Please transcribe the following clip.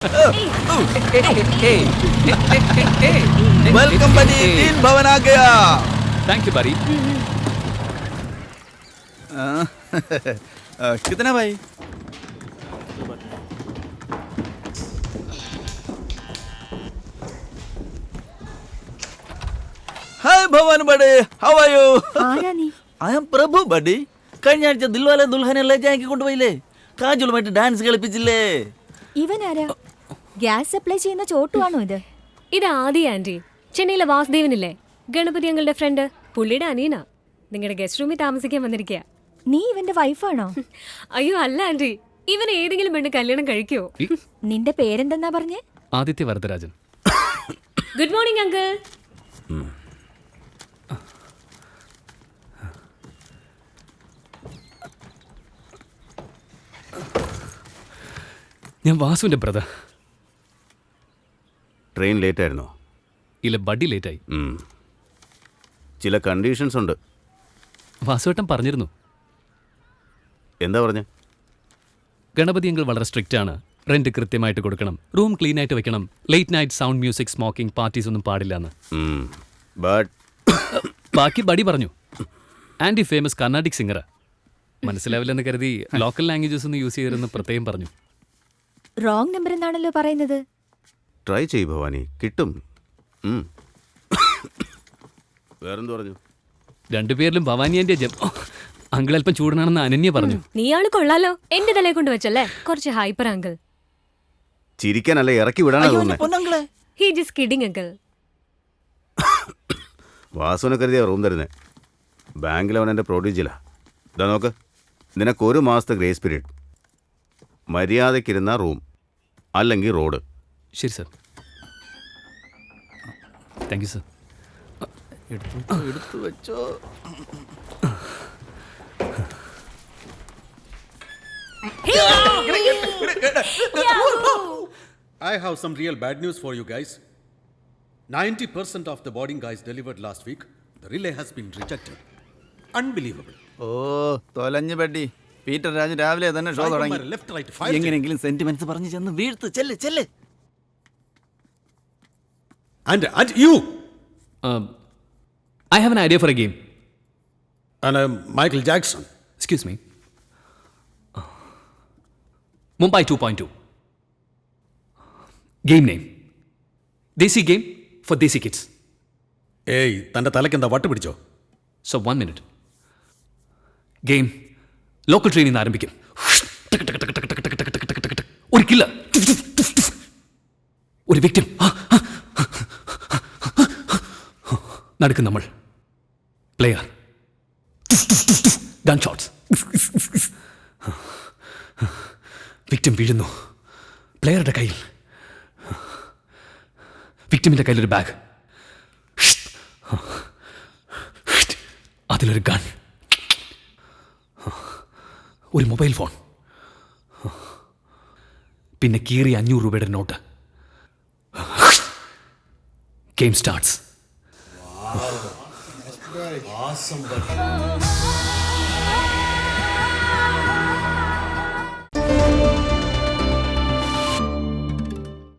Welcome buddy, तीन भवन आ गया. Thank you buddy. कितना भाई? हाय भवन बड़े, हाउ आर यू? ആരാ നീ? I am Prabhu buddy. കഴിഞ്ഞ ആഴ്ച ദിൽവാലെ ദുൽഹനെ ലജാക്കി കൊണ്ടുപോയില്ലേ? കാജുളുമായിട്ട് ഡാൻസ് കളിപ്പിച്ചില്ലേ? ഇവൻ ആരാ? ഗ്യാസ് സപ്ലൈ ചെയ്യുന്ന ചോട്ടുവാണോ ഇത്? ഇത് ആദി ആന്റി, ചെന്നൈയിലെ വാസുദേവനില്ലേ, ഗണപതി അങ്ങളുടെ ഫ്രണ്ട്, പുള്ളിയുടെ അനിയനാ. നിങ്ങളുടെ ഗസ്റ്റ് റൂമിൽ താമസിക്കാൻ വന്നിരിക്കുക. നീ ഇവന്റെ വൈഫാണോ? അയ്യോ അല്ല ആന്റി, ഇവൻ ഏതെങ്കിലും പെണ്ണ് കല്യാണം കഴിക്കുവോ? നിന്റെ പേരെന്തെന്നാ പറഞ്ഞേ? Aditya Varadarajan. Good morning uncle. ഞാൻ വാസുവിന്റെ ബ്രദർ. ട്രെയിൻ ലേറ്റ് ആയിരുന്നോ? ഇല്ല, ബഡ്ഡി ലേറ്റായി. ചില കണ്ടീഷൻസ് ഉണ്ട്. വാസുവേട്ടൻ പറഞ്ഞിരുന്നു. എന്താ പറഞ്ഞ? ഗണപതി അങ്കിൾ വളരെ സ്ട്രിക്റ്റ് ആണ്. റെന്റ് കൃത്യമായിട്ട് കൊടുക്കണം, റൂം ക്ലീൻ ആയിട്ട് വെക്കണം, late night sound music, smoking, parties ഒന്നും പാടില്ല എന്ന്. ബട്ട് ബാക്കി ബഡി പറഞ്ഞു. ആൻറ്റി ഫേമസ് കർണാട്ടിക് സിംഗറാ. മനസ്സിലാവില്ലെന്ന് കരുതി ലോക്കൽ ലാംഗ്വേജസ് ഒന്ന് യൂസ് ചെയ്തിരുന്ന് പ്രത്യേകം പറഞ്ഞു. റോങ് നമ്പർ എന്നാണല്ലോ പറയുന്നത്. ട്രൈ ചെയ്യ് ഭവാനി, കിട്ടും. വേറെന്ത് പറഞ്ഞു? രണ്ടുപേരിലും ഭവാനി ജം. അങ്കിൾ അല്പം ചൂടനാണെന്ന് അനന്യ പറഞ്ഞു. നീയാള് കൊള്ളാലോ, എന്റെ തലയെ കൊണ്ട് വെച്ചല്ലേ, കുറച്ച് ഹൈപ്പർ അങ്കിൾ. ചിരിക്കാനല്ല, ഇറക്കി വിടാനാ തോന്നുന്നത്. പൊന്നങ്ങളെ, ഹി ജസ്റ്റ് കിഡിങ് അങ്കിൾ. വാസുവിനെ കരുതിയാ റൂം തരുന്നേ. ബാങ്കിൽ അവൻ എൻ്റെ പ്രൊഡ്യൂജിലാ. ഇതാ നോക്ക്, നിനക്ക് 1 മാസത്തെ ഗ്രേസ് പീരീഡ്. മര്യാദയ്ക്കിരുന്ന റൂം, അല്ലെങ്കിൽ റോഡ്. ശരി സർ. Thank you sir. എടുത്തു വെച്ചോ. I have some real bad news for you guys. 90% of the boarding guys delivered last week, the relay has been rejected. Unbelievable. ഓ തൊലഞ്ഞു ബഡി. പീറ്റർ രാജു രാവിലെ തന്നെ show തുടങ്ങി. Left, right, fire. എങ്ങനെയെങ്കിലും sentiments പറഞ്ഞു ചെന്ന് വീഴ്ത്ത്. ചെല്ല് ചെല്ല്. And you. I have an idea for a game. And Michael Jackson. Excuse me. Mumbai 2.2. Game name. Desi game for Desi kids. ഏയ്, തൻ്റെ തലയ്ക്കെന്താ വട്ട് പിടിച്ചോ? So 1 minute. Game. ലോക്കൽ ട്രെയിനിൽ നിന്ന് ആരംഭിക്കും. ഒരു കില്ലർ, ഒരു വിക്ടിം, നടക്കും നമ്മൾ. പ്ലെയർ, ഗൺ ഷോട്ട്സ്, വിക്ടിം വീഴുന്നു. പ്ലെയറുടെ കയ്യിൽ, വിക്ടിമിന്റെ കയ്യിലൊരു ബാഗ്, അതിലൊരു ഗൺ, ഒരു മൊബൈൽ ഫോൺ, പിന്നെ കീറിയ 500 രൂപയുടെ നോട്ട്. Game starts.